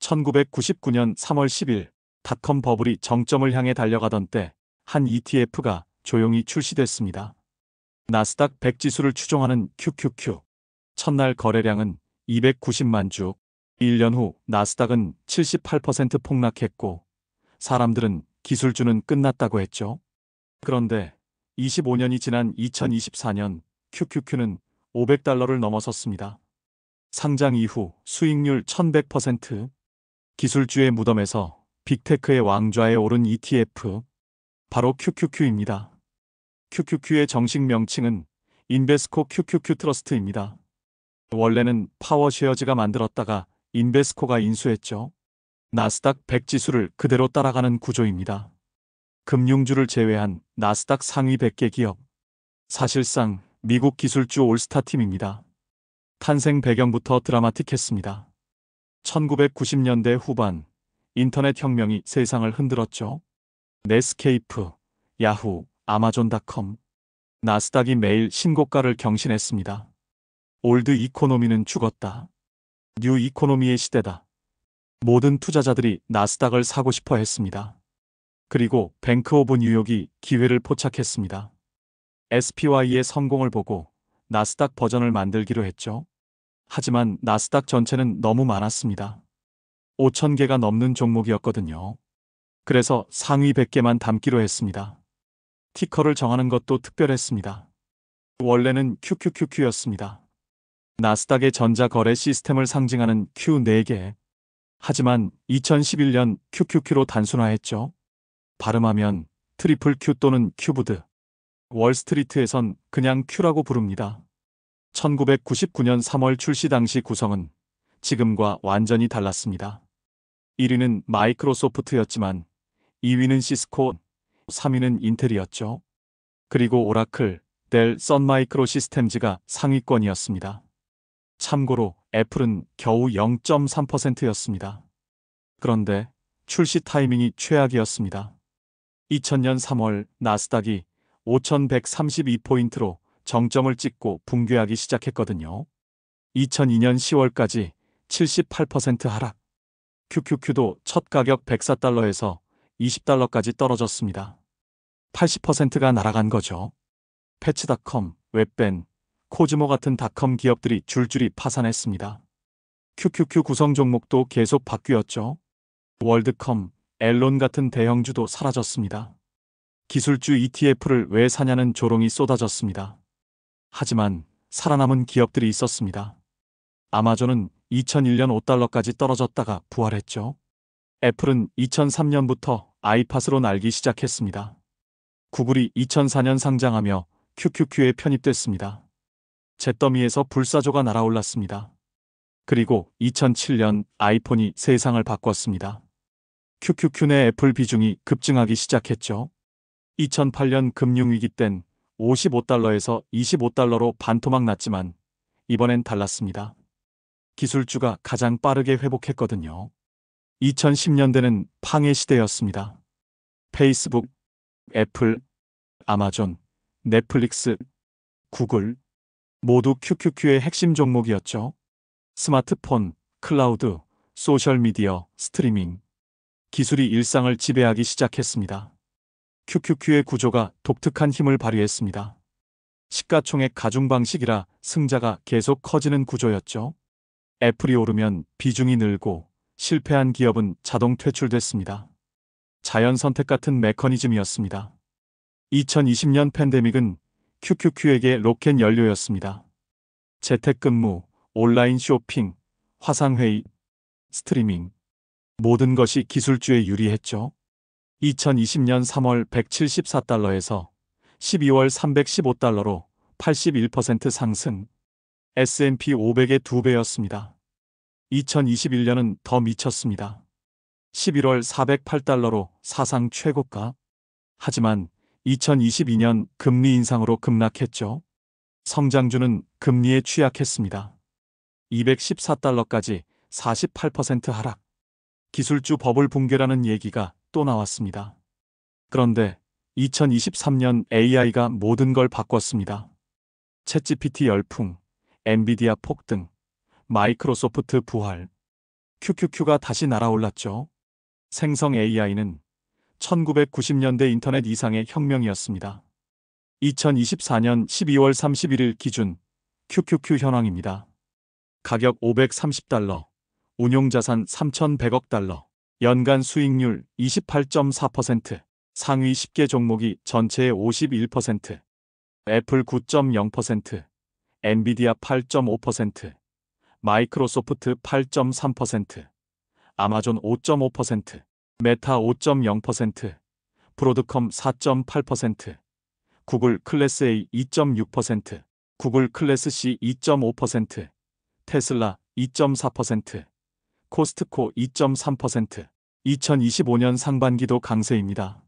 1999년 3월 10일 닷컴 버블이 정점을 향해 달려가던 때 한 ETF가 조용히 출시됐습니다. 나스닥 100 지수를 추종하는 QQQ. 첫날 거래량은 290만 주. 1년 후 나스닥은 78% 폭락했고 사람들은 기술주는 끝났다고 했죠. 그런데 25년이 지난 2024년 QQQ는 500달러를 넘어섰습니다. 상장 이후 수익률 1100%. 기술주의 무덤에서 빅테크의 왕좌에 오른 ETF. 바로 QQQ입니다. QQQ의 정식 명칭은 인베스코 QQQ 트러스트입니다. 원래는 파워쉐어즈가 만들었다가 인베스코가 인수했죠. 나스닥 100 지수를 그대로 따라가는 구조입니다. 금융주를 제외한 나스닥 상위 100개 기업. 사실상 미국 기술주 올스타 팀입니다. 탄생 배경부터 드라마틱했습니다. 1990년대 후반 인터넷 혁명이 세상을 흔들었죠. 넷스케이프, 야후, 아마존닷컴. 나스닥이 매일 신고가를 경신했습니다. 올드 이코노미는 죽었다. 뉴 이코노미의 시대다. 모든 투자자들이 나스닥을 사고 싶어 했습니다. 그리고 뱅크 오브 뉴욕이 기회를 포착했습니다. SPY의 성공을 보고 나스닥 버전을 만들기로 했죠. 하지만 나스닥 전체는 너무 많았습니다. 5,000개가 넘는 종목이었거든요. 그래서 상위 100개만 담기로 했습니다. 티커를 정하는 것도 특별했습니다. 원래는 QQQQ였습니다. 나스닥의 전자거래 시스템을 상징하는 Q 4개. 하지만 2011년 QQQ로 단순화했죠. 발음하면 트리플 Q 또는 큐브드. 월스트리트에선 그냥 Q라고 부릅니다. 1999년 3월 출시 당시 구성은 지금과 완전히 달랐습니다. 1위는 마이크로소프트였지만 2위는 시스코, 3위는 인텔이었죠. 그리고 오라클, 델, 선마이크로 시스템즈가 상위권이었습니다. 참고로 애플은 겨우 0.3%였습니다. 그런데 출시 타이밍이 최악이었습니다. 2000년 3월 나스닥이 5,132포인트로 정점을 찍고 붕괴하기 시작했거든요. 2002년 10월까지 78% 하락. QQQ도 첫 가격 104달러에서 20달러까지 떨어졌습니다. 80%가 날아간 거죠. 패치닷컴, 웹밴, 코즈모 같은 닷컴 기업들이 줄줄이 파산했습니다. QQQ 구성 종목도 계속 바뀌었죠. 월드컴, 앨론 같은 대형주도 사라졌습니다. 기술주 ETF를 왜 사냐는 조롱이 쏟아졌습니다. 하지만 살아남은 기업들이 있었습니다. 아마존은 2001년 5달러까지 떨어졌다가 부활했죠. 애플은 2003년부터 아이팟으로 날기 시작했습니다. 구글이 2004년 상장하며 QQQ에 편입됐습니다. 잿더미에서 불사조가 날아올랐습니다. 그리고 2007년 아이폰이 세상을 바꿨습니다. QQQ 내 애플 비중이 급증하기 시작했죠. 2008년 금융위기 땐 55달러에서 25달러로 반토막 났지만 이번엔 달랐습니다. 기술주가 가장 빠르게 회복했거든요. 2010년대는 팡의 시대였습니다. 페이스북, 애플, 아마존, 넷플릭스, 구글 모두 QQQ의 핵심 종목이었죠. 스마트폰, 클라우드, 소셜미디어, 스트리밍 기술이 일상을 지배하기 시작했습니다. QQQ의 구조가 독특한 힘을 발휘했습니다. 시가총액 가중 방식이라 승자가 계속 커지는 구조였죠. 애플이 오르면 비중이 늘고 실패한 기업은 자동 퇴출됐습니다. 자연 선택 같은 메커니즘이었습니다. 2020년 팬데믹은 QQQ에게 로켓 연료였습니다. 재택근무, 온라인 쇼핑, 화상회의, 스트리밍 모든 것이 기술주에 유리했죠. 2020년 3월 174달러에서 12월 315달러로 81% 상승. S&P 500의 2배였습니다. 2021년은 더 미쳤습니다. 11월 408달러로 사상 최고가. 하지만 2022년 금리 인상으로 급락했죠. 성장주는 금리에 취약했습니다. 214달러까지 48% 하락. 기술주 버블 붕괴라는 얘기가 또 나왔습니다. 그런데 2023년 AI가 모든 걸 바꿨습니다. 챗GPT 열풍, 엔비디아 폭등, 마이크로소프트 부활. QQQ가 다시 날아올랐죠. 생성 AI는 1990년대 인터넷 이상의 혁명이었습니다. 2024년 12월 31일 기준 QQQ 현황입니다. 가격 $530, 운용자산 3,100억 달러, 연간 수익률 28.4%, 상위 10개 종목이 전체의 51%, 애플 9.0%, 엔비디아 8.5%, 마이크로소프트 8.3%, 아마존 5.5%, 메타 5.0%, 브로드컴 4.8%, 구글 클래스 A 2.6%, 구글 클래스 C 2.5%, 테슬라 2.4%, 코스트코 2.3%, 2025년 상반기도 강세입니다.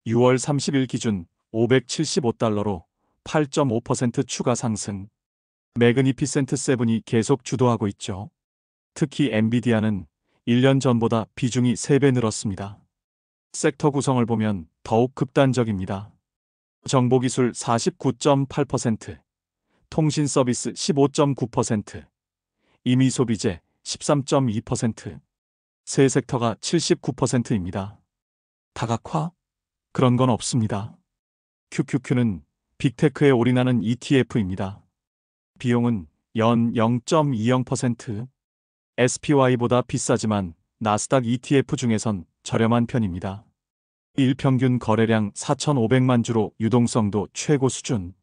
6월 30일 기준 $575로 8.5% 추가 상승. 매그니피센트 세븐이 계속 주도하고 있죠. 특히 엔비디아는 1년 전보다 비중이 3배 늘었습니다. 섹터 구성을 보면 더욱 극단적입니다. 정보기술 49.8%, 통신서비스 15.9%, 임의소비재 13.2%, 세 섹터가 79%입니다. 다각화? 그런 건 없습니다. QQQ는 빅테크에 올인하는 ETF입니다. 비용은 연 0.20%, SPY보다 비싸지만 나스닥 ETF 중에선 저렴한 편입니다. 일평균 거래량 4,500만 주로 유동성도 최고 수준.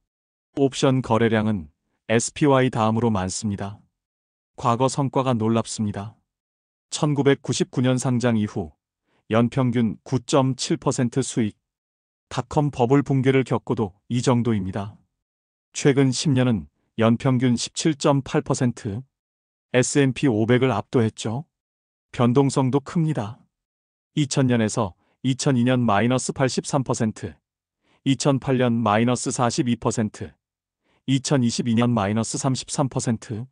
옵션 거래량은 SPY 다음으로 많습니다. 과거 성과가 놀랍습니다. 1999년 상장 이후 연평균 9.7% 수익. 닷컴 버블 붕괴를 겪고도 이 정도입니다. 최근 10년은 연평균 17.8%, S&P 500을 압도했죠. 변동성도 큽니다. 2000년에서 2002년 마이너스 83%, 2008년 마이너스 42%, 2022년 마이너스 33%,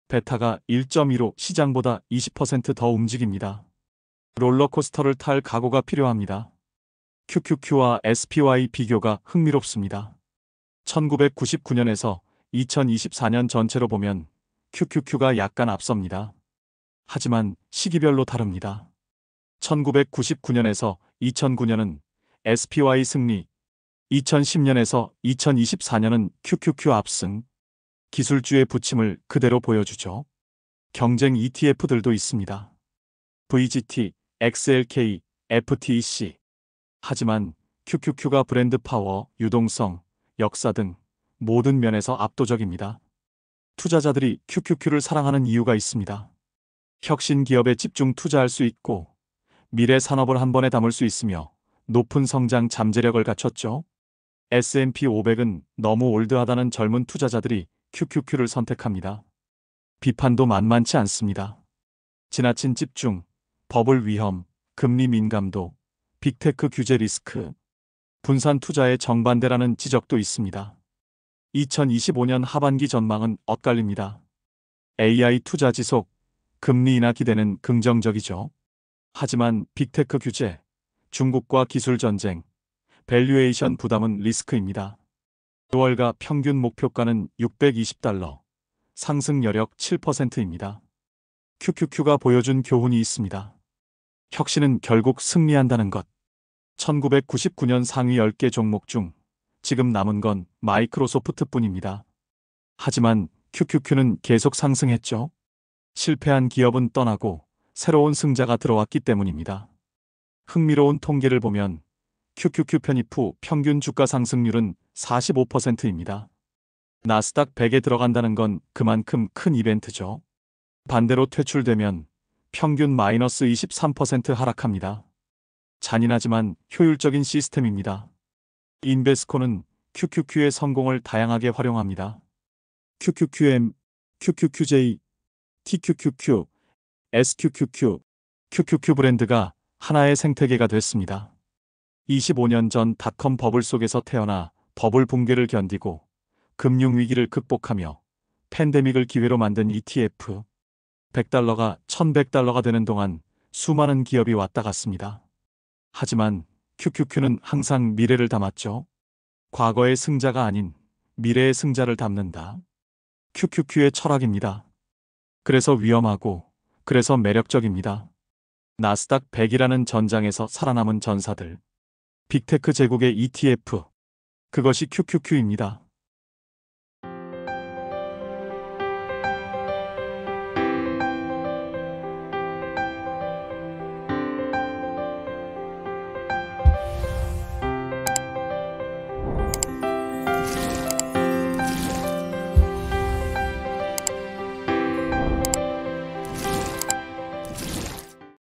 베타가 1.15 시장보다 20% 더 움직입니다. 롤러코스터를 탈 각오가 필요합니다. QQQ와 SPY 비교가 흥미롭습니다. 1999년에서 2024년 전체로 보면 QQQ가 약간 앞섭니다. 하지만 시기별로 다릅니다. 1999년에서 2009년은 SPY 승리, 2010년에서 2024년은 QQQ 압승. 기술주의 부침을 그대로 보여주죠. 경쟁 ETF들도 있습니다. VGT, XLK, FTEC. 하지만 QQQ가 브랜드 파워, 유동성, 역사 등 모든 면에서 압도적입니다. 투자자들이 QQQ를 사랑하는 이유가 있습니다. 혁신 기업에 집중 투자할 수 있고 미래 산업을 한 번에 담을 수 있으며 높은 성장 잠재력을 갖췄죠. S&P 500은 너무 올드하다는 젊은 투자자들이 QQQ를 선택합니다. 비판도 만만치 않습니다. 지나친 집중, 버블 위험, 금리 민감도, 빅테크 규제 리스크, 분산 투자의 정반대라는 지적도 있습니다. 2025년 하반기 전망은 엇갈립니다. AI 투자 지속, 금리 인하 기대는 긍정적이죠. 하지만 빅테크 규제, 중국과 기술 전쟁, 밸류에이션 부담은 리스크입니다. 6월가 평균 목표가는 $620, 상승 여력 7%입니다. QQQ가 보여준 교훈이 있습니다. 혁신은 결국 승리한다는 것. 1999년 상위 10개 종목 중 지금 남은 건 마이크로소프트뿐입니다. 하지만 QQQ는 계속 상승했죠. 실패한 기업은 떠나고 새로운 승자가 들어왔기 때문입니다. 흥미로운 통계를 보면 QQQ 편입 후 평균 주가 상승률은 45%입니다. 나스닥 100에 들어간다는 건 그만큼 큰 이벤트죠. 반대로 퇴출되면 평균 마이너스 23% 하락합니다. 잔인하지만 효율적인 시스템입니다. 인베스코는 QQQ의 성공을 다양하게 활용합니다. QQQM, QQQJ, TQQQ, SQQQ, QQQ 브랜드가 하나의 생태계가 됐습니다. 25년 전 닷컴 버블 속에서 태어나 버블 붕괴를 견디고 금융위기를 극복하며 팬데믹을 기회로 만든 ETF. $100가 $1,100가 되는 동안 수많은 기업이 왔다 갔습니다. 하지만 QQQ는 항상 미래를 담았죠. 과거의 승자가 아닌 미래의 승자를 담는다. QQQ의 철학입니다. 그래서 위험하고 그래서 매력적입니다. 나스닥 100이라는 전장에서 살아남은 전사들. 빅테크 제국의 ETF. 그것이 QQQ입니다.